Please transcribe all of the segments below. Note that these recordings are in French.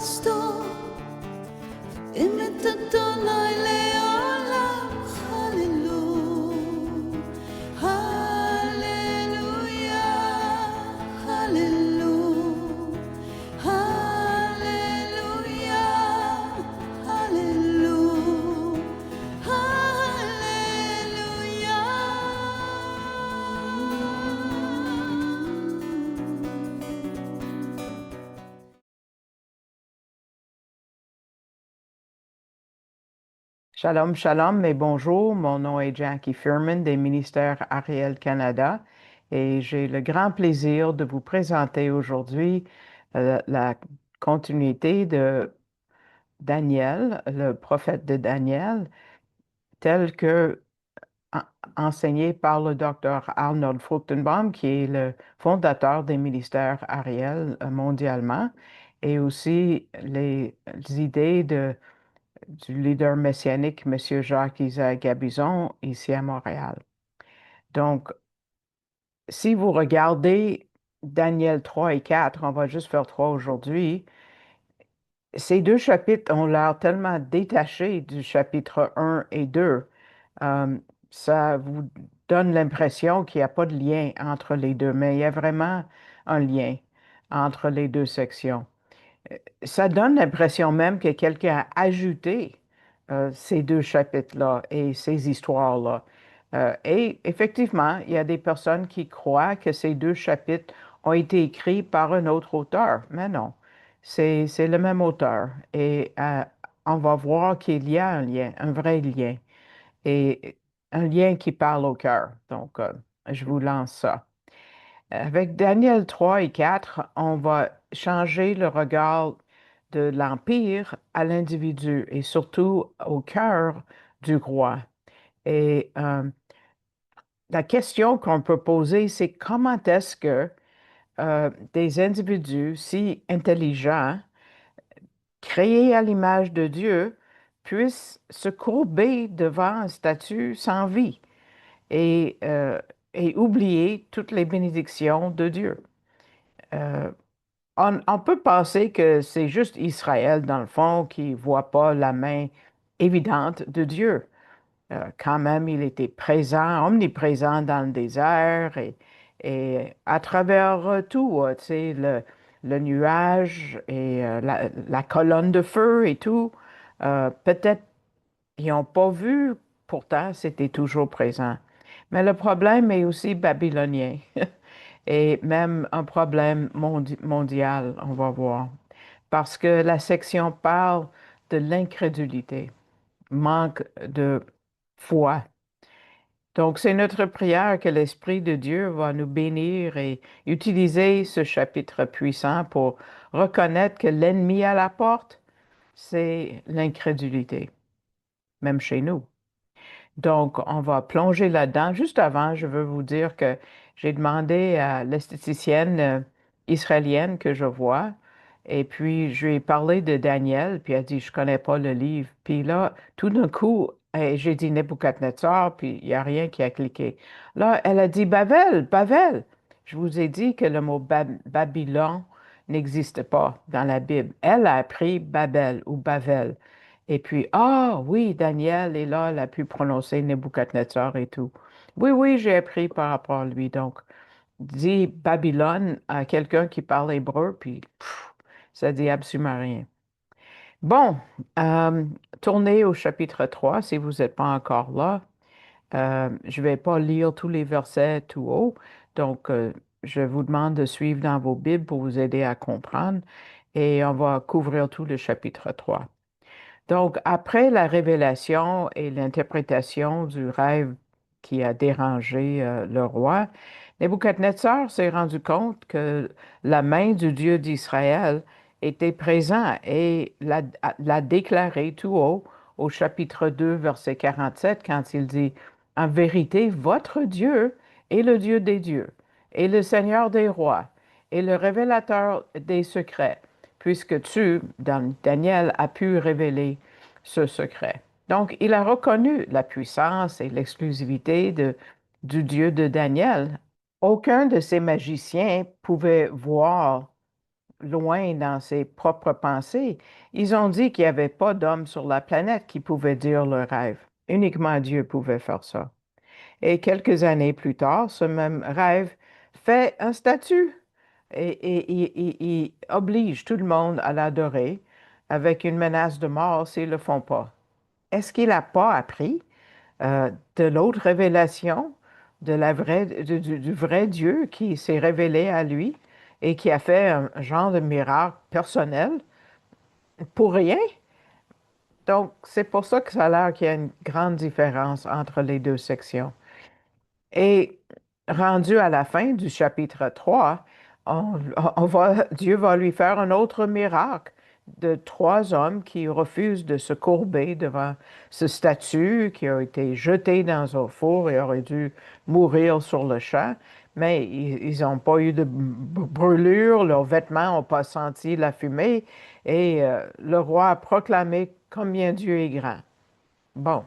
Cristo, imitatona ileola, hallelujah, hallelujah, hallelujah, hallelujah, hallelujah, Shalom, shalom, mais bonjour. Mon nom est Jackie Furman des ministères Ariel Canada et j'ai le grand plaisir de vous présenter aujourd'hui la continuité de Daniel, le prophète de Daniel, tel que en- enseigné par le docteur Arnold Fruchtenbaum, qui est le fondateur des ministères Ariel mondialement, et aussi les idées du leader messianique, M. Jacques-Isaac Gabizon, ici à Montréal. Donc, si vous regardez Daniel 3 et 4, on va juste faire 3 aujourd'hui, ces deux chapitres ont l'air tellement détachés du chapitre 1 et 2. Euh, Ça vous donne l'impression qu'il n'y a pas de lien entre les deux, mais il y a vraiment un lien entre les deux sections. Ça donne l'impression même que quelqu'un a ajouté ces deux chapitres-là et ces histoires-là. Et effectivement, il y a des personnes qui croient que ces deux chapitres ont été écrits par un autre auteur, mais non, c'est le même auteur. Et on va voir qu'il y a un lien, un vrai lien, et un lien qui parle au cœur. Donc, je vous lance ça. Avec Daniel 3 et 4, on va changer le regard de l'Empire à l'individu et surtout au cœur du roi. Et la question qu'on peut poser, c'est comment est-ce que des individus si intelligents, créés à l'image de Dieu, puissent se courber devant un statut sans vie et, euh, et oublier toutes les bénédictions de Dieu. Euh, on peut penser que c'est juste Israël, dans le fond, qui ne voit pas la main évidente de Dieu. Quand même, il était présent, omniprésent dans le désert et à travers tout, tu sais, le nuage et la colonne de feu et tout. Peut-être ils n'ont pas vu, pourtant, c'était toujours présent. Mais le problème est aussi babylonien et même un problème mondial, on va voir. Parce que la section parle de l'incrédulité, manque de foi. Donc, c'est notre prière que l'Esprit de Dieu va nous bénir et utiliser ce chapitre puissant pour reconnaître que l'ennemi à la porte, c'est l'incrédulité, même chez nous. Donc, on va plonger là-dedans. Juste avant, je veux vous dire que j'ai demandé à l'esthéticienne israélienne que je vois, et puis je lui ai parlé de Daniel, puis elle a dit, je connais pas le livre. Puis là, tout d'un coup, j'ai dit Nebuchadnezzar, puis il n'y a rien qui a cliqué. Là, elle a dit Babel, Babel. Je vous ai dit que le mot Babylone n'existe pas dans la Bible. Elle a appris Babel ou Bavel. Et puis, ah oui, Daniel, et là, elle a pu prononcer Nebuchadnezzar et tout. Oui, oui, j'ai appris par rapport à lui. Donc, dit Babylone à quelqu'un qui parle hébreu, puis ça dit absolument rien. Bon, euh, tournez au chapitre 3 si vous n'êtes pas encore là. Je ne vais pas lire tous les versets tout haut, donc je vous demande de suivre dans vos Bibles pour vous aider à comprendre et on va couvrir tout le chapitre 3. Donc, après la révélation et l'interprétation du rêve qui a dérangé le roi, Nebuchadnezzar s'est rendu compte que la main du Dieu d'Israël était présente et l'a déclaré tout haut au chapitre 2, verset 47, quand il dit, en vérité, votre Dieu est le Dieu des dieux et le Seigneur des rois et le révélateur des secrets, puisque tu, Daniel, as pu révéler ce secret. Donc, il a reconnu la puissance et l'exclusivité du Dieu de Daniel. Aucun de ces magiciens pouvait voir loin dans ses propres pensées. Ils ont dit qu'il n'y avait pas d'homme sur la planète qui pouvait dire le rêve. Uniquement Dieu pouvait faire ça. Et quelques années plus tard, ce même rêve fait un statut et il oblige tout le monde à l'adorer avec une menace de mort s'ils ne le font pas. Est-ce qu'il n'a pas appris de l'autre révélation du vrai Dieu qui s'est révélé à lui et qui a fait un genre de miracle personnel pour rien? Donc, c'est pour ça que ça a l'air qu'il y a une grande différence entre les deux sections. Et rendu à la fin du chapitre 3, Dieu va lui faire un autre miracle de trois hommes qui refusent de se courber devant ce statut qui a été jeté dans un four et aurait dû mourir sur le champ. Mais ils n'ont pas eu de brûlure, leurs vêtements n'ont pas senti la fumée et le roi a proclamé combien Dieu est grand. Bon.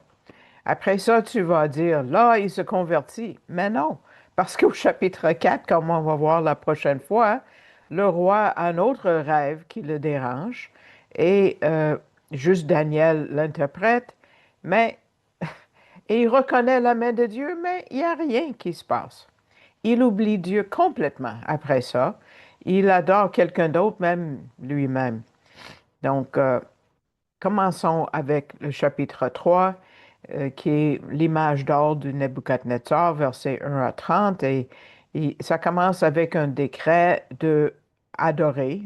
Après ça, tu vas dire, là, il se convertit. Mais non, parce qu'au chapitre 4, comme on va voir la prochaine fois, le roi a un autre rêve qui le dérange et juste Daniel l'interprète, mais et il reconnaît la main de Dieu, mais il n'y a rien qui se passe. Il oublie Dieu complètement après ça. Il adore quelqu'un d'autre, même lui-même. Donc, commençons avec le chapitre 3 qui est l'image d'or de Nebuchadnezzar, versets 1 à 30, et ça commence avec un décret de adorer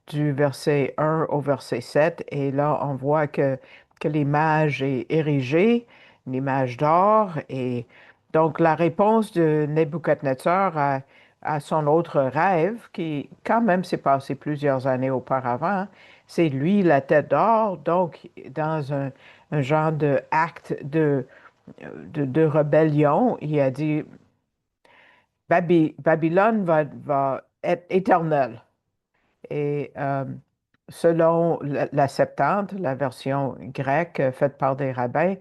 du verset 1 au verset 7, et là on voit que l'image est érigée, une image d'or, et donc la réponse de Nebuchadnezzar à son autre rêve, qui quand même s'est passé plusieurs années auparavant, c'est lui la tête d'or, donc dans un genre de acte de rébellion. Il a dit, Babylone va être éternelle. Et selon la Septante, la version grecque faite par des rabbins,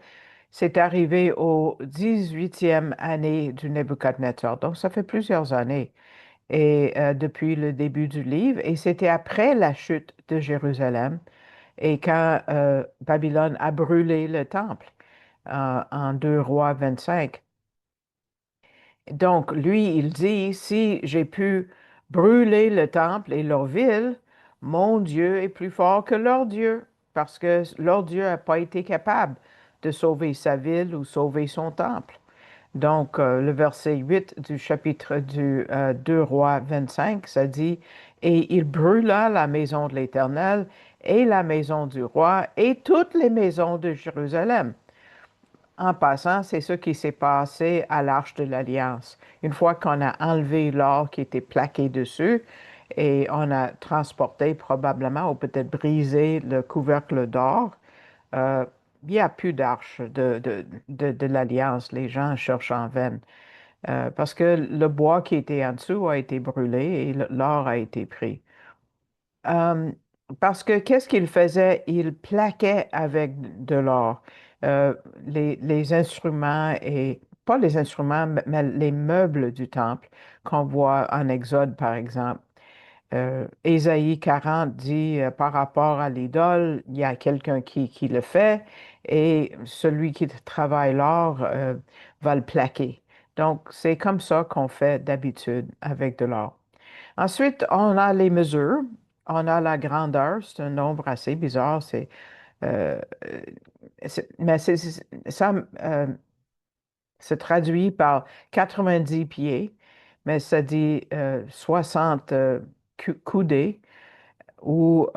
c'est arrivé au 18e année du Nebuchadnezzar. Donc, ça fait plusieurs années et depuis le début du livre. Et c'était après la chute de Jérusalem et quand Babylone a brûlé le temple en 2 Rois 25. Donc, lui, il dit, si j'ai pu brûler le temple et leur ville, mon Dieu est plus fort que leur Dieu, parce que leur Dieu n'a pas été capable de sauver sa ville ou sauver son temple. Donc, le verset 8 du chapitre du 2 Rois 25, ça dit, et il brûla la maison de l'Éternel et la maison du roi et toutes les maisons de Jérusalem. En passant, c'est ce qui s'est passé à l'Arche de l'Alliance. Une fois qu'on a enlevé l'or qui était plaqué dessus et on a transporté probablement ou peut-être brisé le couvercle d'or, euh, il n'y a plus d'arche de l'Alliance. Les gens cherchent en vain. Parce que le bois qui était en dessous a été brûlé et l'or a été pris. Euh, Parce que qu'est-ce qu'il faisait? Il plaquait avec de l'or les instruments et pas les instruments, mais les meubles du temple qu'on voit en Exode, par exemple. Ésaïe 40 dit par rapport à l'idole, il y a quelqu'un qui le fait et celui qui travaille l'or va le plaquer. Donc, c'est comme ça qu'on fait d'habitude avec de l'or. Ensuite, on a les mesures, on a la grandeur, c'est un nombre assez bizarre, euh, mais ça se traduit par 90 pieds, mais ça dit 60 coudées ou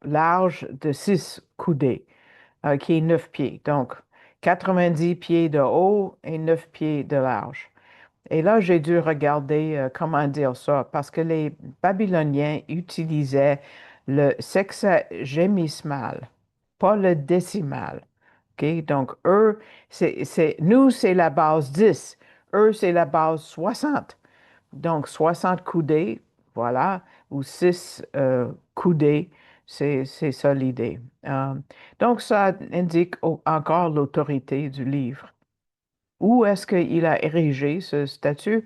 large de 6 coudées, qui est 9 pieds. Donc, 90 pieds de haut et 9 pieds de large. Et là, j'ai dû regarder comment dire ça, parce que les Babyloniens utilisaient le sexagésimal, pas le décimal. OK? Donc, eux, nous, c'est la base 10. Eux, c'est la base 60. Donc, 60 coudées, voilà, ou 6 coudées, c'est ça l'idée. Donc, ça indique encore l'autorité du livre. Où est-ce qu'il a érigé ce statut?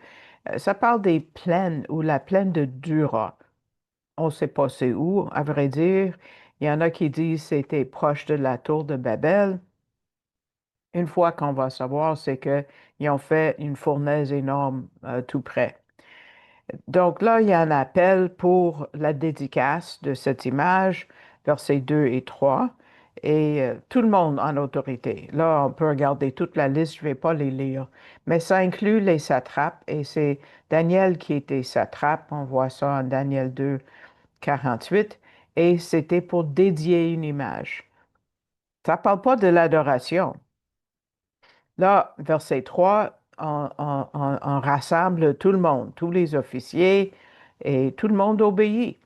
Ça parle des plaines ou la plaine de Dura. on ne sait pas c'est où, à vrai dire. Il y en a qui disent c'était proche de la tour de Babel. Une fois qu'on va savoir, c'est qu'ils ont fait une fournaise énorme tout près. Donc là, il y a un appel pour la dédicace de cette image, versets 2 et 3, et tout le monde en autorité. Là, on peut regarder toute la liste, je ne vais pas les lire, mais ça inclut les satrapes, et c'est Daniel qui était satrape, on voit ça en Daniel 2, 48, et c'était pour dédier une image. Ça ne parle pas de l'adoration. Là, verset 3, on rassemble tout le monde, tous les officiers, et tout le monde obéit.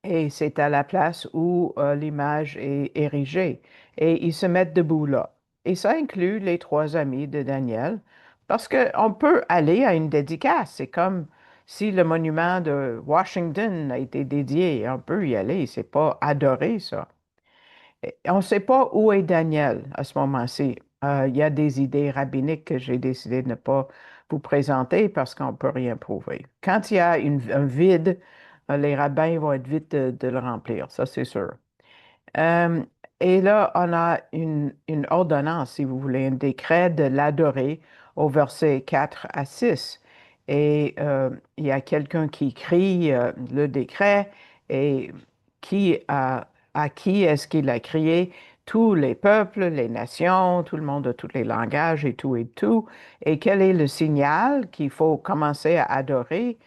Et c'est à la place où l'image est érigée. Et ils se mettent debout là. Et ça inclut les trois amis de Daniel, parce qu'on peut aller à une dédicace. C'est comme si le monument de Washington a été dédié. On peut y aller. C'est pas adorer ça. On ne sait pas où est Daniel à ce moment-ci. Il y a des idées rabbiniques que j'ai décidé de ne pas vous présenter parce qu'on ne peut rien prouver. Quand il y a un vide, les rabbins vont être vite de le remplir, ça c'est sûr. Euh, et là, on a une ordonnance, si vous voulez, un décret de l'adorer au verset 4 à 6. Et il y a quelqu'un qui écrit le décret et à qui est-ce qu'il a crié? Tous les peuples, les nations, tout le monde de tous les langages et tout et tout. Et quel est le signal qu'il faut commencer à adorer?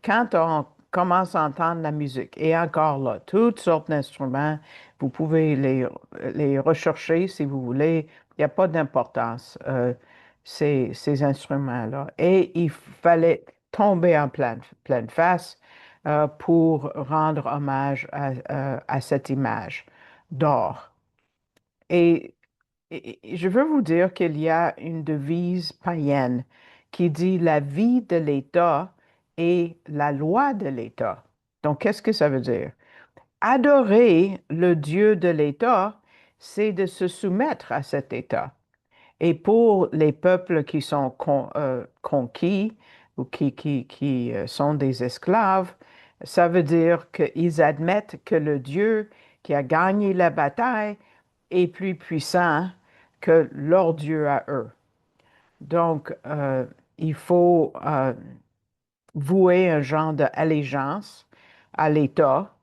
Quand on commence à entendre la musique, et encore là, toutes sortes d'instruments, vous pouvez les rechercher si vous voulez, il n'y a pas d'importance, ces instruments-là. Et il fallait tomber en pleine face pour rendre hommage à cette image d'or. Et, et je veux vous dire qu'il y a une devise païenne qui dit la vie de l'État et la loi de l'État. Donc, qu'est-ce que ça veut dire? Adorer le Dieu de l'État, c'est de se soumettre à cet État. Et pour les peuples qui sont conquis ou qui sont des esclaves, ça veut dire qu'ils admettent que le Dieu qui a gagné la bataille est plus puissant que leur Dieu à eux. Donc, il faut vouer un genre d'allégeance à l'État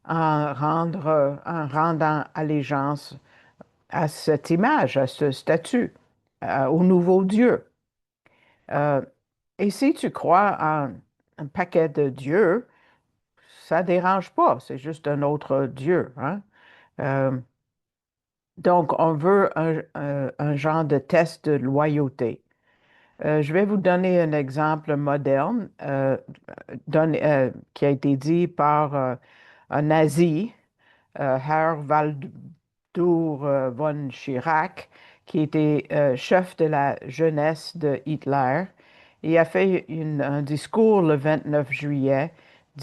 en rendant allégeance à cette image, à ce statut, au nouveau Dieu. Euh, et si tu crois en un paquet de dieux, ça ne dérange pas, c'est juste un autre Dieu, hein? Euh, donc, on veut un genre de test de loyauté. Je vais vous donner un exemple moderne qui a été dit par un nazi, Herr Waldur von Schirach, qui était chef de la jeunesse de Hitler. Il a fait un discours le 29 juillet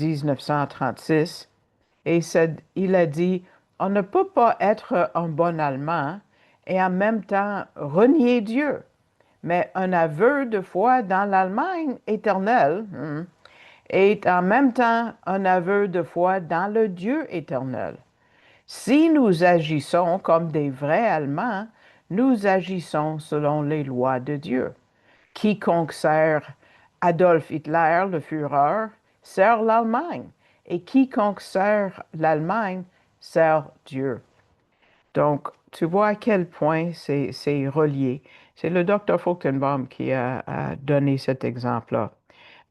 1936 et il a dit, on ne peut pas être un bon Allemand et en même temps renier Dieu, mais un aveu de foi dans l'Allemagne éternelle est en même temps un aveu de foi dans le Dieu éternel. Si nous agissons comme des vrais Allemands, nous agissons selon les lois de Dieu. Quiconque sert Adolf Hitler, le Führer, sert l'Allemagne. Et quiconque sert l'Allemagne sert Dieu. Donc, tu vois à quel point c'est relié. C'est le docteur Fruchtenbaum qui a donné cet exemple-là.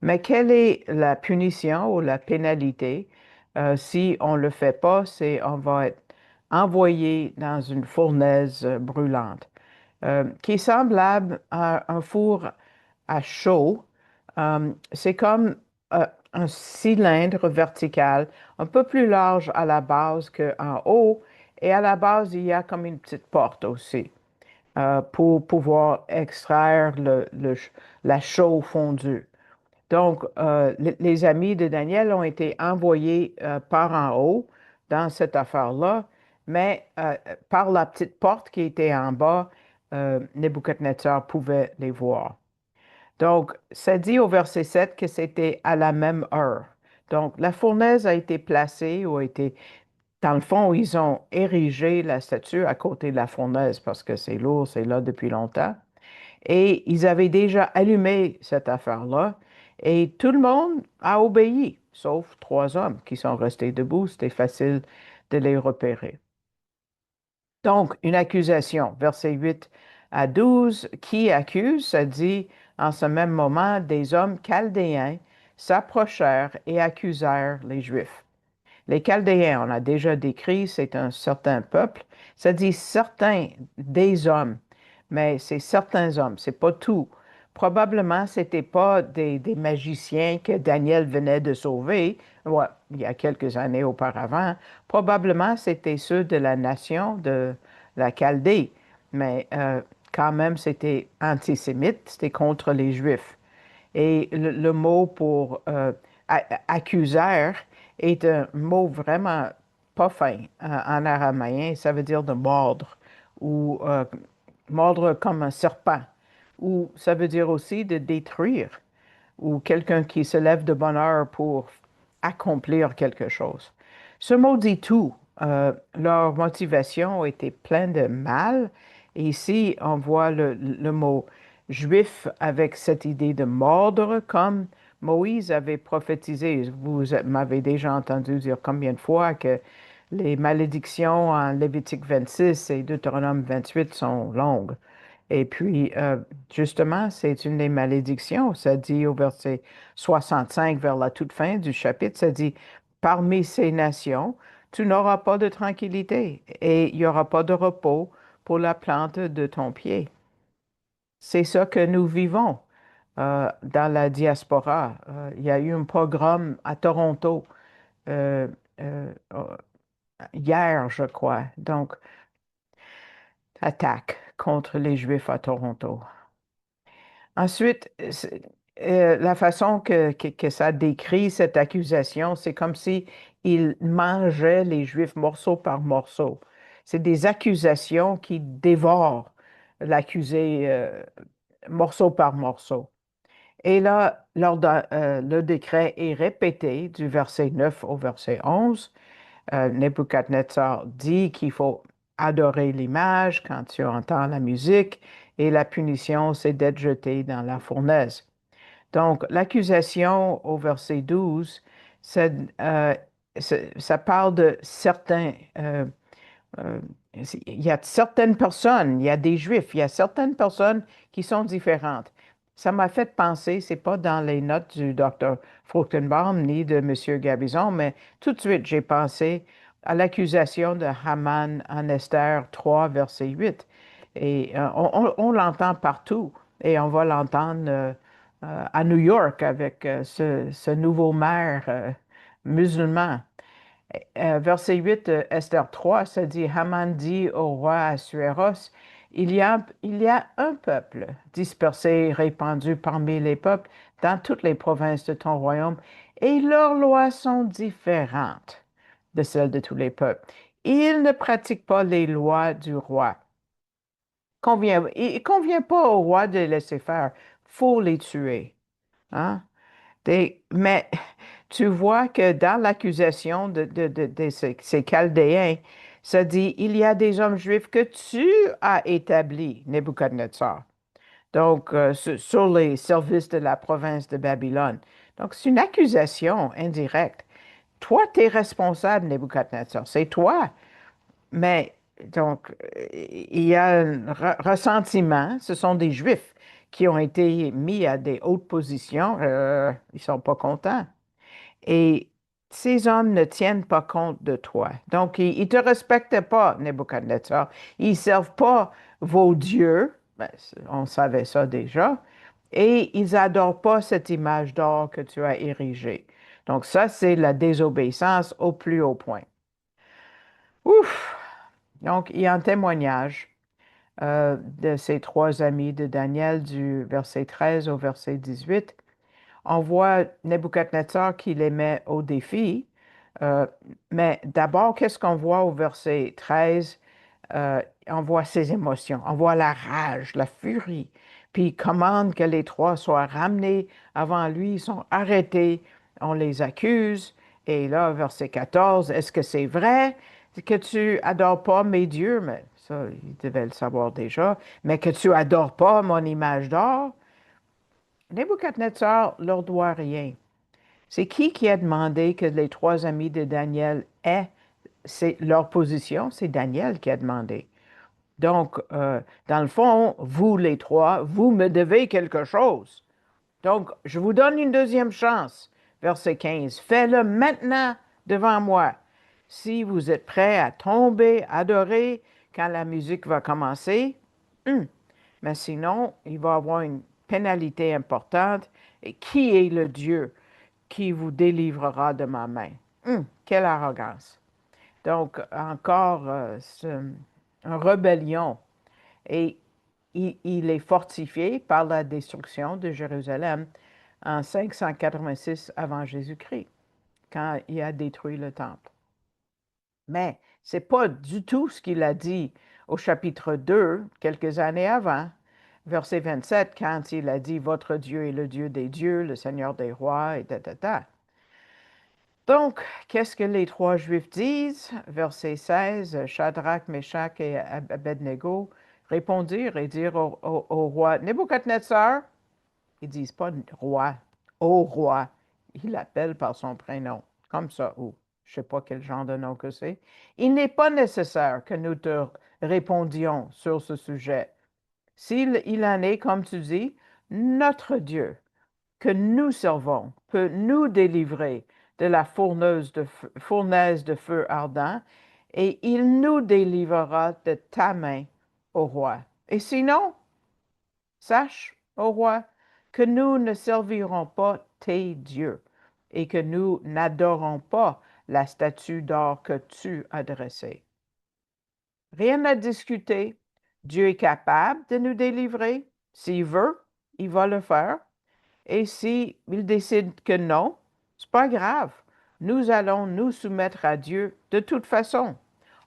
Mais quelle est la punition ou la pénalité si on ne le fait pas? C'est on va être envoyé dans une fournaise brûlante, qui est semblable à un four à chaud. C'est comme un cylindre vertical, un peu plus large à la base qu'en haut, et à la base, il y a comme une petite porte aussi pour pouvoir extraire la chaux fondue. Donc, les amis de Daniel ont été envoyés par en haut dans cette affaire-là, mais par la petite porte qui était en bas, Nebuchadnezzar pouvait les voir. Donc, ça dit au verset 7 que c'était à la même heure. Donc, la fournaise a été placée ou a été, dans le fond, ils ont érigé la statue à côté de la fournaise parce que c'est lourd, c'est là depuis longtemps. Et ils avaient déjà allumé cette affaire-là et tout le monde a obéi, sauf trois hommes qui sont restés debout. C'était facile de les repérer. Donc, une accusation, versets 8 à 12, qui accuse, ça dit, en ce même moment, des hommes chaldéens s'approchèrent et accusèrent les Juifs. Les Chaldéens, on a déjà décrit, c'est un certain peuple. Ça dit certains des hommes, mais c'est certains hommes, c'est pas tout. Probablement, c'était pas des magiciens que Daniel venait de sauver, ouais, il y a quelques années auparavant. Probablement, c'était ceux de la nation de la Chaldée, mais quand même, c'était antisémite, c'était contre les Juifs. Et le mot pour accuseur est un mot vraiment pas fin en araméen. Ça veut dire de mordre ou mordre comme un serpent. Ou ça veut dire aussi de détruire ou quelqu'un qui se lève de bonne heure pour accomplir quelque chose. Ce mot dit tout. Leur motivation était pleine de mal. Et ici, on voit le mot juif avec cette idée de mordre, comme Moïse avait prophétisé. Vous m'avez déjà entendu dire combien de fois que les malédictions en Lévitique 26 et Deutéronome 28 sont longues. Et puis, justement, c'est une des malédictions. Ça dit au verset 65, vers la toute fin du chapitre, ça dit, parmi ces nations, tu n'auras pas de tranquillité et il n'y aura pas de repos pour la plante de ton pied. C'est ça que nous vivons dans la diaspora. Il y a eu un pogrom à Toronto euh, hier, je crois. Donc, attaque contre les Juifs à Toronto. Ensuite, la façon que ça décrit cette accusation, c'est comme si il mangeait les Juifs morceau par morceau. C'est des accusations qui dévorent l'accusé morceau par morceau. Et là, le décret est répété du verset 9 au verset 11. Nebuchadnezzar dit qu'il faut adorer l'image quand tu entends la musique et la punition, c'est d'être jeté dans la fournaise. Donc, l'accusation au verset 12, ça, euh, ça parle de certains, euh, il y a certaines personnes, il y a des Juifs, il y a certaines personnes qui sont différentes. Ça m'a fait penser, c'est pas dans les notes du docteur Fruchtenbaum ni de M. Gabizon, mais tout de suite, j'ai pensé à l'accusation de Haman en Esther 3, verset 8. Et on l'entend partout et on va l'entendre à New York avec ce nouveau maire musulman. Verset 8, Esther 3, ça dit, Haman dit au roi Assuéros, il y a un peuple dispersé, répandu parmi les peuples dans toutes les provinces de ton royaume, et leurs lois sont différentes de celles de tous les peuples. Ils ne pratiquent pas les lois du roi. Il ne convient pas au roi de les laisser faire. Faut les tuer. Hein? Mais tu vois que dans l'accusation de ces Chaldéens, ça dit, il y a des hommes juifs que tu as établis, Nebuchadnezzar. Donc, sur les services de la province de Babylone. Donc, c'est une accusation indirecte. Toi, tu es responsable, Nebuchadnezzar. C'est toi. Mais, donc, il y a un ressentiment. Ce sont des Juifs qui ont été mis à des hautes positions. Ils sont pas contents. Et ces hommes ne tiennent pas compte de toi. Donc, ils ne te respectent pas, Nebuchadnezzar. Ils ne servent pas vos dieux. Ben, on savait ça déjà. Et ils n'adorent pas cette image d'or que tu as érigée. Donc, ça, c'est la désobéissance au plus haut point. Ouf! Donc, il y a un témoignage de ces trois amis de Daniel du verset 13 au verset 18. On voit Nebuchadnezzar qui les met au défi. Euh, mais d'abord, qu'est-ce qu'on voit au verset 13? On voit ses émotions, on voit la rage, la furie. Puis il commande que les trois soient ramenés avant lui, ils sont arrêtés. on les accuse. Et là, verset 14, est-ce que c'est vrai que tu adores pas mes dieux? Mais ça, ils devaient le savoir déjà. Mais que tu adores pas mon image d'or? Nebuchadnezzar leur doit rien. C'est qui a demandé que les trois amis de Daniel aient leur position? C'est Daniel qui a demandé. Donc, dans le fond, vous les trois, vous me devez quelque chose. Donc, je vous donne une deuxième chance. Verset 15. Fais-le maintenant devant moi. Si vous êtes prêts à tomber, adorer quand la musique va commencer, mais sinon, il va y avoir une pénalité importante. Et qui est le Dieu qui vous délivrera de ma main? Quelle arrogance. Donc, encore une rébellion. Et il est fortifié par la destruction de Jérusalem en 586 avant Jésus-Christ, quand il a détruit le temple. Mais ce n'est pas du tout ce qu'il a dit au chapitre 2, quelques années avant, verset 27, quand il a dit « Votre Dieu est le Dieu des dieux, le Seigneur des rois, et ta. Donc, qu'est-ce que les trois Juifs disent? Verset 16, Shadrach, Meshach et Abednego répondirent et dirent au roi Nebuchadnezzar, ils disent pas roi, au roi, ils l'appellent par son prénom, comme ça, ou je sais pas quel genre de nom que c'est. Il n'est pas nécessaire que nous te répondions sur ce sujet. S'il en est, comme tu dis, notre Dieu que nous servons peut nous délivrer de la fournaise de feu ardent, et il nous délivrera de ta main, ô roi. Et sinon, sache, ô roi, que nous ne servirons pas tes dieux, et que nous n'adorons pas la statue d'or que tu as dressée. Rien à discuter. Dieu est capable de nous délivrer. S'il veut, il va le faire. Et s'il décide que non, c'est pas grave. Nous allons nous soumettre à Dieu de toute façon.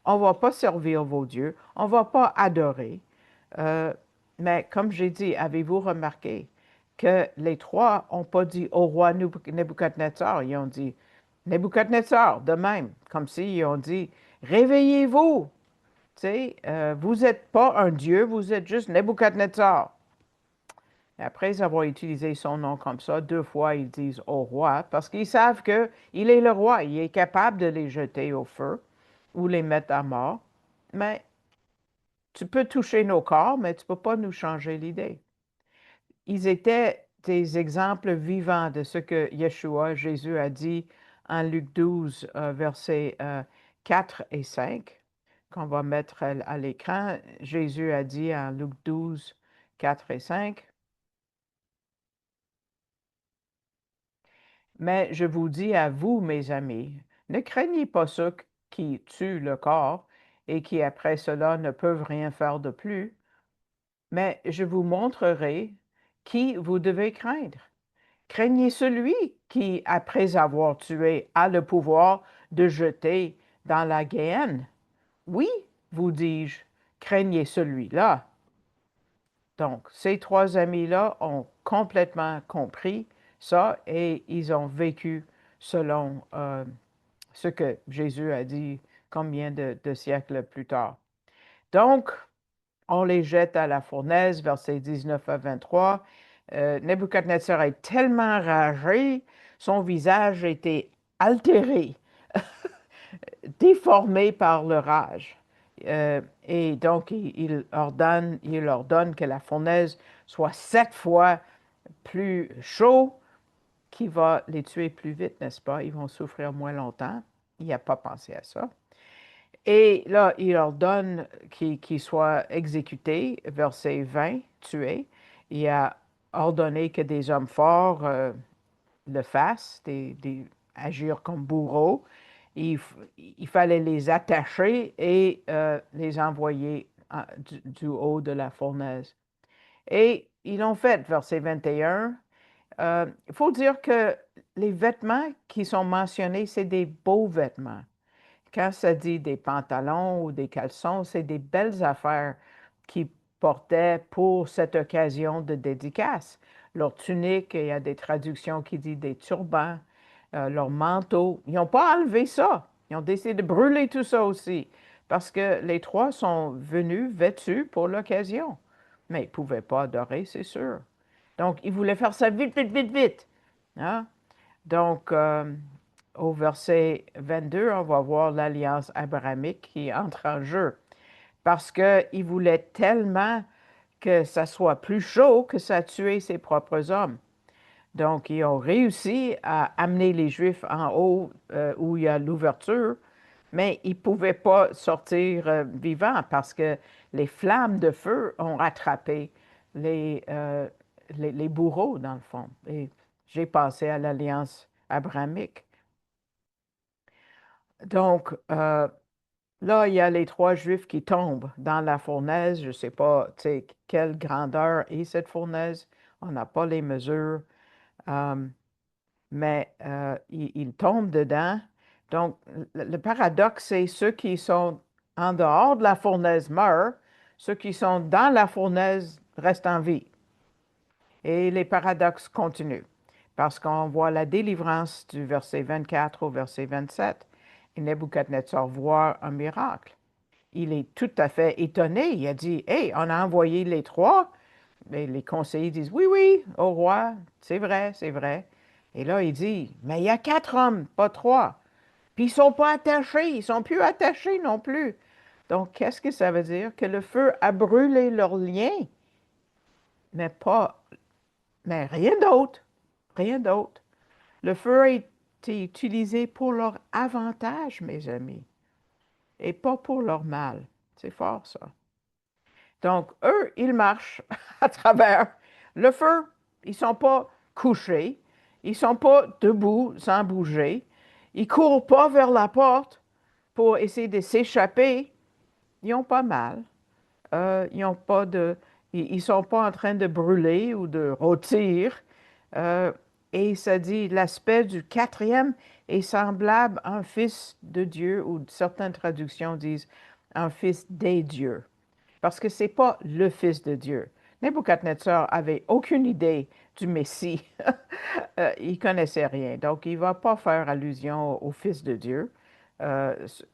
On ne va pas servir vos dieux, on ne va pas adorer. Mais comme j'ai dit, avez-vous remarqué que les trois n'ont pas dit au roi Nebuchadnezzar, ils ont dit Nebuchadnezzar de même, comme s'ils ont dit réveillez-vous, tu sais, vous n'êtes pas un dieu, vous êtes juste Nebuchadnezzar. Après avoir utilisé son nom comme ça, deux fois, ils disent au roi, parce qu'ils savent qu'il est le roi, il est capable de les jeter au feu ou les mettre à mort. Mais tu peux toucher nos corps, mais tu ne peux pas nous changer l'idée. Ils étaient des exemples vivants de ce que Yeshua, Jésus, a dit en Luc 12, versets 4 et 5, qu'on va mettre à l'écran. Jésus a dit en Luc 12, 4 et 5, mais je vous dis à vous, mes amis, ne craignez pas ceux qui tuent le corps et qui après cela ne peuvent rien faire de plus, mais je vous montrerai qui vous devez craindre. Craignez celui qui, après avoir tué, a le pouvoir de jeter dans la géhenne. Oui, vous dis-je, craignez celui-là. Donc, ces trois amis-là ont complètement compris ça et ils ont vécu selon ce que Jésus a dit combien de siècles plus tard. Donc, on les jette à la fournaise, versets 19 à 23. Nebuchadnezzar est tellement enragé, son visage était altéré, déformé par le rage. Et donc, il ordonne que la fournaise soit 7 fois plus chaud, qui va les tuer plus vite, n'est-ce pas? Ils vont souffrir moins longtemps. Il n'a pas pensé à ça. Et là, il ordonne qu'ils soient exécutés, verset 20, tués. Il a ordonné que des hommes forts le fassent, agir comme bourreaux. Il fallait les attacher et les envoyer du haut de la fournaise. Et ils l'ont fait, verset 21. Il faut dire que les vêtements qui sont mentionnés, c'est des beaux vêtements. Quand ça dit des pantalons ou des caleçons, c'est des belles affaires qu'ils portaient pour cette occasion de dédicace. Leur tunique, il y a des traductions qui disent des turbans. leur manteau. Ils n'ont pas enlevé ça. Ils ont décidé de brûler tout ça aussi, parce que les trois sont venus vêtus pour l'occasion. Mais ils ne pouvaient pas adorer, c'est sûr. Donc, ils voulaient faire ça vite, vite, vite, vite. Hein? Donc, au verset 22, on va voir l'alliance abrahamique qui entre en jeu, parce qu'ils voulaient tellement que ça soit plus chaud que ça a tué ses propres hommes. Donc, ils ont réussi à amener les Juifs en haut où il y a l'ouverture, mais ils ne pouvaient pas sortir vivants parce que les flammes de feu ont rattrapé les, euh, les bourreaux, dans le fond. Et j'ai passé à l'alliance abrahamique. Donc, là, il y a les trois Juifs qui tombent dans la fournaise. Je ne sais pas, tu sais, quelle grandeur est cette fournaise. On n'a pas les mesures. Euh, mais ils tombent dedans. Donc, le paradoxe, c'est ceux qui sont en dehors de la fournaise meurent, ceux qui sont dans la fournaise restent en vie. Et les paradoxes continuent, parce qu'on voit la délivrance du verset 24 au verset 27. Et Nebuchadnezzar voit un miracle. Il est tout à fait étonné. Il a dit, hey, on a envoyé les trois. Mais les conseillers disent, oui, oui, au roi, c'est vrai, c'est vrai. Et là, il dit, mais il y a quatre hommes, pas trois. Puis ils ne sont pas attachés, ils ne sont plus attachés non plus. Donc, qu'est-ce que ça veut dire? Que le feu a brûlé leurs liens, mais pas, mais rien d'autre, rien d'autre. Le feu a été utilisé pour leur avantage, mes amis, et pas pour leur mal. C'est fort, ça. Donc, eux, ils marchent à travers le feu. Ils ne sont pas couchés. Ils ne sont pas debout sans bouger. Ils ne courent pas vers la porte pour essayer de s'échapper. Ils ont pas mal. Ils ont pas de, ils sont pas en train de brûler ou de rôtir. Euh, et ça dit, l'aspect du quatrième est semblable à un fils de Dieu, ou certaines traductions disent un fils des dieux. Parce que ce n'est pas le Fils de Dieu. Nebuchadnezzar avait aucune idée du Messie. Il connaissait rien. Donc, il ne va pas faire allusion au Fils de Dieu.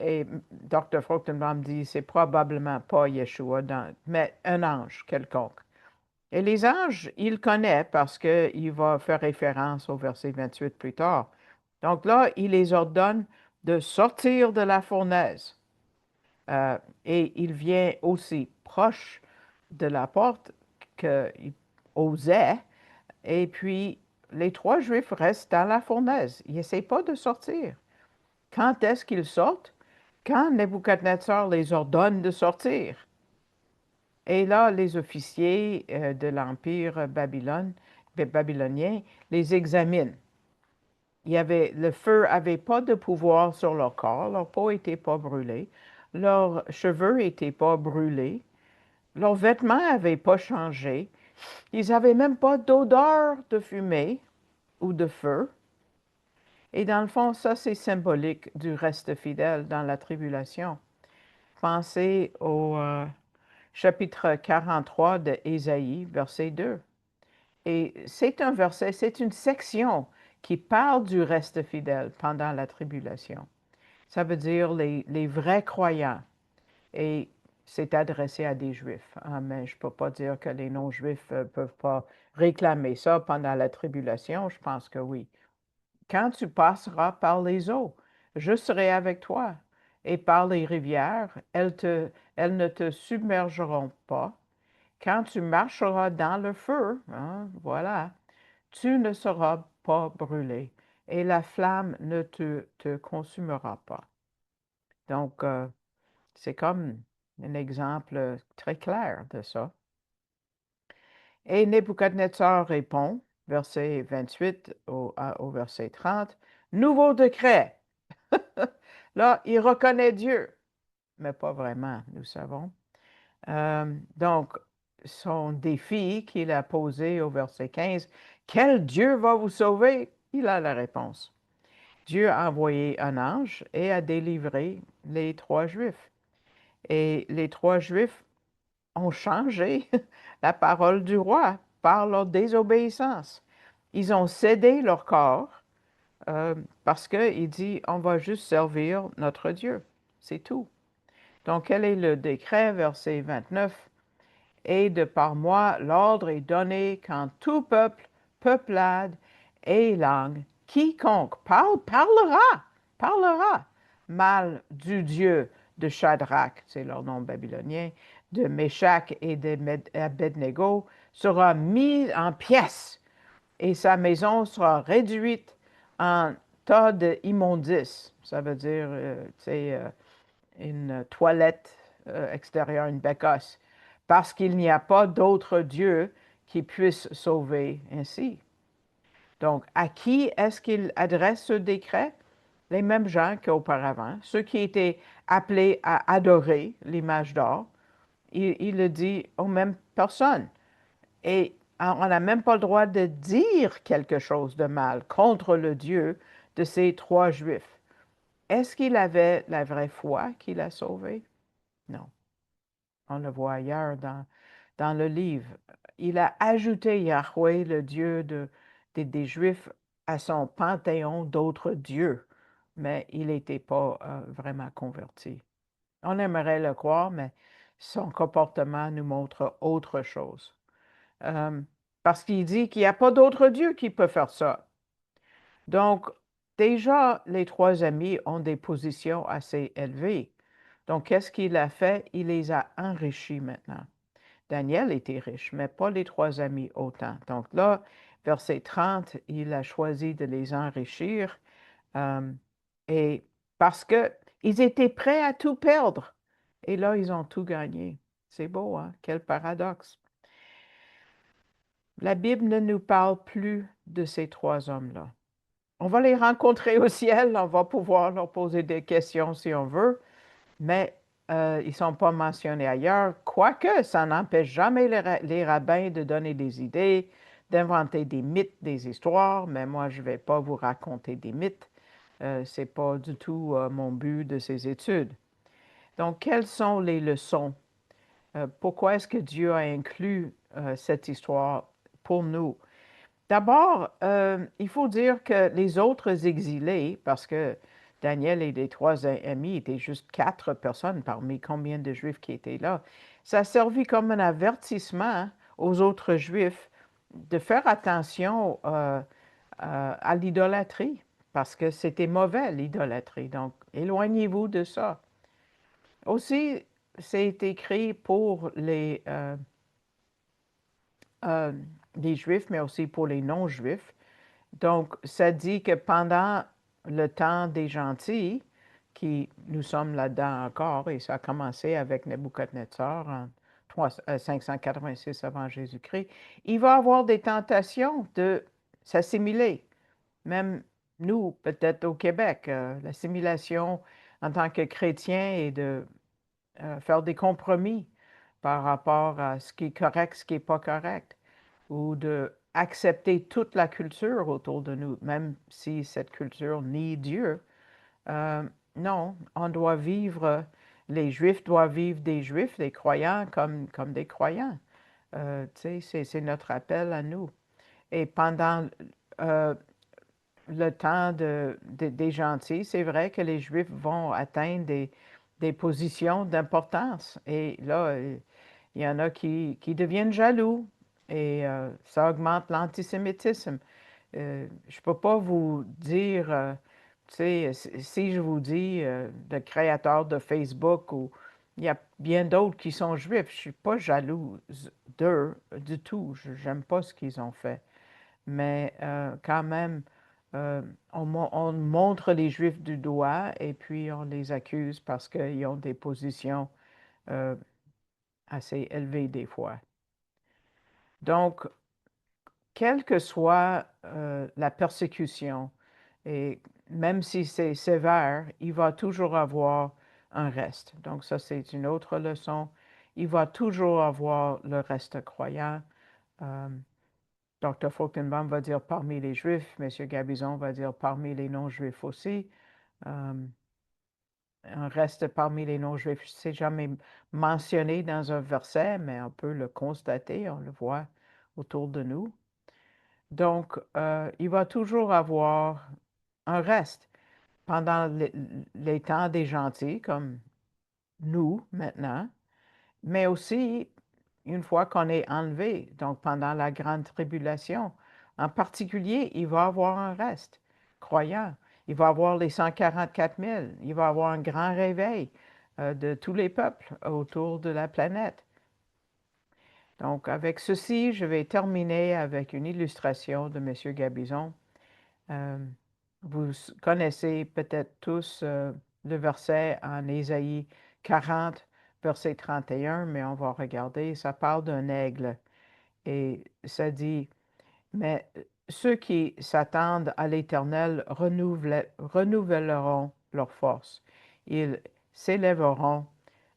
Et Dr. Fruchtenbaum dit c'est probablement pas Yeshua, mais un ange quelconque. Et les anges, il connaît parce qu'il va faire référence au verset 28 plus tard. Donc là, il les ordonne de sortir de la fournaise. Et il vient aussi proche de la porte qu'il osait. Et puis, les trois Juifs restent dans la fournaise. Ils n'essaient pas de sortir. Quand est-ce qu'ils sortent? Quand Nebuchadnezzar les ordonne de sortir. Et là, les officiers de l'Empire babylonien les examinent. Le feu n'avait pas de pouvoir sur leur corps, leur peau n'était pas brûlée, leurs cheveux n'étaient pas brûlés, leurs vêtements n'avaient pas changé, ils n'avaient même pas d'odeur de fumée ou de feu. Et dans le fond, ça, c'est symbolique du reste fidèle dans la tribulation. Pensez au chapitre 43 de Ésaïe, verset 2. Et c'est un verset, c'est une section qui parle du reste fidèle pendant la tribulation. Ça veut dire les vrais croyants. Et c'est adressé à des Juifs. Hein, mais je ne peux pas dire que les non-Juifs ne peuvent pas réclamer ça pendant la tribulation. Je pense que oui. Quand tu passeras par les eaux, je serai avec toi. Et par les rivières, elles ne te submergeront pas. Quand tu marcheras dans le feu, hein, voilà, tu ne seras pas brûlé et la flamme ne te consumera pas. Donc, c'est comme un exemple très clair de ça. Et Nebuchadnezzar répond, verset 28 au verset 30, nouveau décret. Là, il reconnaît Dieu, mais pas vraiment, nous savons. Donc, son défi qu'il a posé au verset 15, quel Dieu va vous sauver? Il a la réponse. Dieu a envoyé un ange et a délivré les trois Juifs. Et les trois Juifs ont changé la parole du roi par leur désobéissance. Ils ont cédé leur corps parce qu'il dit, on va juste servir notre Dieu. C'est tout. Donc, quel est le décret, verset 29? Et de par moi, l'ordre est donné quand tout peuple, peuplade et langue, quiconque parlera mal du Dieu de Shadrach, c'est leur nom babylonien, de Meshach et d'Abednego, sera mis en pièces et sa maison sera réduite en tas d'immondices. Ça veut dire, tu sais, une toilette extérieure, une bécasse, parce qu'il n'y a pas d'autre Dieu qui puisse sauver ainsi. Donc, à qui est-ce qu'il adresse ce décret? Les mêmes gens qu'auparavant, ceux qui étaient appelés à adorer l'image d'or. Il le dit aux mêmes personnes. Et on n'a même pas le droit de dire quelque chose de mal contre le Dieu de ces trois Juifs. Est-ce qu'il avait la vraie foi qui l'a sauvé? Non. On le voit ailleurs dans le livre. Il a ajouté Yahweh, le Dieu des Juifs, à son panthéon d'autres dieux, mais il n'était pas vraiment converti. On aimerait le croire, mais son comportement nous montre autre chose. Euh, Parce qu'il dit qu'il n'y a pas d'autre Dieu qui peut faire ça. Donc, déjà, les trois amis ont des positions assez élevées. Donc, qu'est-ce qu'il a fait? Il les a enrichis maintenant. Daniel était riche, mais pas les trois amis autant. Donc là, verset 30, il a choisi de les enrichir euh, et parce qu'ils étaient prêts à tout perdre. Et là, ils ont tout gagné. C'est beau, hein? Quel paradoxe. La Bible ne nous parle plus de ces trois hommes-là. On va les rencontrer au ciel, on va pouvoir leur poser des questions si on veut, mais ils ne sont pas mentionnés ailleurs, quoique ça n'empêche jamais les rabbins de donner des idées, d'inventer des mythes, des histoires, mais moi, je ne vais pas vous raconter des mythes. Ce n'est pas du tout mon but de ces études. Donc, quelles sont les leçons? Pourquoi est-ce que Dieu a inclus cette histoire pour nous? D'abord, il faut dire que les autres exilés, parce que Daniel et les trois amis étaient juste 4 personnes parmi combien de Juifs qui étaient là, ça a servi comme un avertissement aux autres Juifs de faire attention à l'idolâtrie, parce que c'était mauvais l'idolâtrie. Donc, éloignez-vous de ça. Aussi, c'est écrit pour euh, les Juifs, mais aussi pour les non-Juifs. Donc, ça dit que pendant le temps des gentils, qui nous sommes là-dedans encore, et ça a commencé avec Nebuchadnezzar en 586 avant Jésus-Christ, il va avoir des tentations de s'assimiler. Même nous, peut-être au Québec, l'assimilation en tant que chrétien et de faire des compromis par rapport à ce qui est correct, ce qui n'est pas correct, ou de accepter toute la culture autour de nous, même si cette culture nie Dieu. Euh, non, on doit vivre, les Juifs doivent vivre des Juifs, des croyants comme des croyants. Tu sais, c'est notre appel à nous. Et pendant euh, le temps des gentils, c'est vrai que les Juifs vont atteindre des positions d'importance. Et là, il y en a qui deviennent jaloux et ça augmente l'antisémitisme. Je ne peux pas vous dire, tu sais, si je vous dis le créateur de Facebook ou il y a bien d'autres qui sont juifs, je ne suis pas jalouse d'eux du tout. Je n'aime pas ce qu'ils ont fait. Mais quand même, euh, on montre les Juifs du doigt et puis on les accuse parce qu'ils ont des positions euh, assez élevées des fois. Donc, quelle que soit la persécution, et même si c'est sévère, il va toujours avoir un reste. Donc, ça, c'est une autre leçon. Il va toujours avoir le reste croyant. Euh, Dr. Fruchtenbaum va dire parmi les Juifs, M. Gabizon va dire parmi les non-Juifs aussi. Euh, un reste parmi les non-Juifs, c'est jamais mentionné dans un verset, mais on peut le constater, on le voit autour de nous. Donc, il va toujours avoir un reste pendant les temps des gentils, comme nous maintenant, mais aussi une fois qu'on est enlevé, donc pendant la grande tribulation. En particulier, il va y avoir un reste croyant. Il va y avoir les 144 000. Il va y avoir un grand réveil de tous les peuples autour de la planète. Donc, avec ceci, je vais terminer avec une illustration de M. Gabizon. Euh, Vous connaissez peut-être tous le verset en Ésaïe 40, verset 31, mais on va regarder. Ça parle d'un aigle et ça dit, mais ceux qui s'attendent à l'Éternel renouvelleront leur force. Ils s'élèveront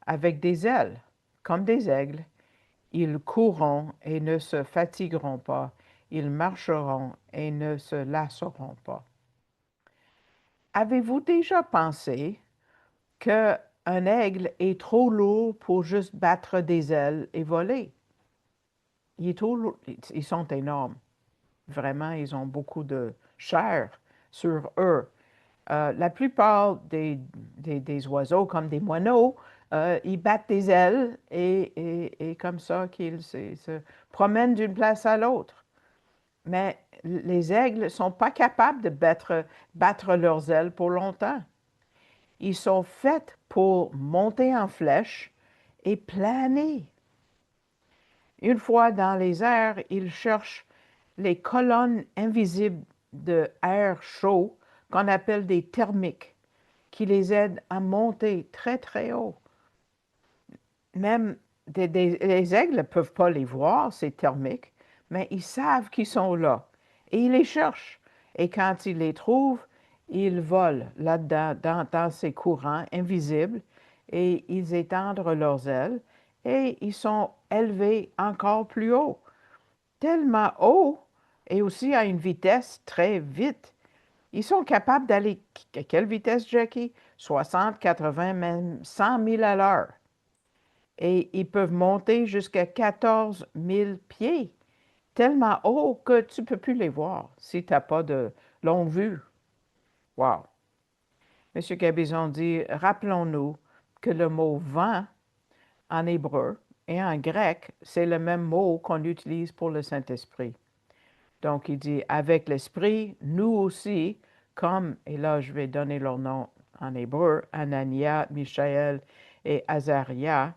avec des ailes, comme des aigles. Ils courront et ne se fatigueront pas. Ils marcheront et ne se lasseront pas. Avez-vous déjà pensé qu'un aigle est trop lourd pour juste battre des ailes et voler? Il est trop lourd. Ils sont énormes. Vraiment, ils ont beaucoup de chair sur eux. La plupart des oiseaux, comme des moineaux, ils battent des ailes et comme ça qu'ils se promènent d'une place à l'autre. Mais les aigles ne sont pas capables de battre leurs ailes pour longtemps. Ils sont faits pour monter en flèche et planer. Une fois dans les airs, ils cherchent les colonnes invisibles d'air chaud qu'on appelle des thermiques, qui les aident à monter très très haut. Même les aigles ne peuvent pas les voir, ces thermiques, mais ils savent qu'ils sont là et ils les cherchent. Et quand ils les trouvent, ils volent là-dedans, dans ces courants invisibles, et ils étendent leurs ailes et ils sont élevés encore plus haut, tellement haut et aussi à une vitesse très vite. Ils sont capables d'aller à quelle vitesse, Jackie? 60, 80, même 100 000 à l'heure. Et ils peuvent monter jusqu'à 14 000 pieds, tellement haut que tu ne peux plus les voir si tu n'as pas de longue vue. Wow! Monsieur Gabizon dit, rappelons-nous que le mot vent en hébreu et en grec, c'est le même mot qu'on utilise pour le Saint-Esprit. Donc, il dit, avec l'Esprit, nous aussi, comme, et là, je vais donner leur nom en hébreu, Anania, Michaël et Azaria,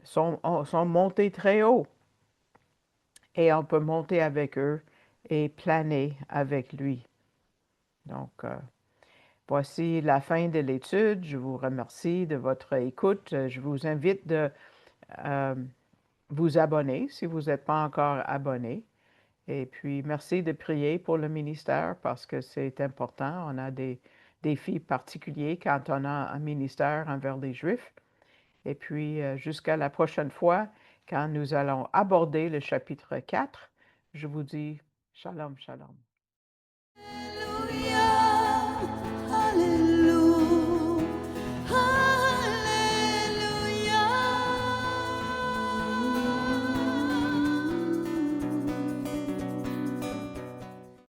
sont montés très haut. Et on peut monter avec eux et planer avec lui. Donc, voici la fin de l'étude. Je vous remercie de votre écoute. Je vous invite de euh, vous abonner si vous n'êtes pas encore abonné. Et puis, merci de prier pour le ministère parce que c'est important. On a des défis particuliers quand on a un ministère envers les Juifs. Et puis, jusqu'à la prochaine fois, quand nous allons aborder le chapitre 4, je vous dis shalom, shalom.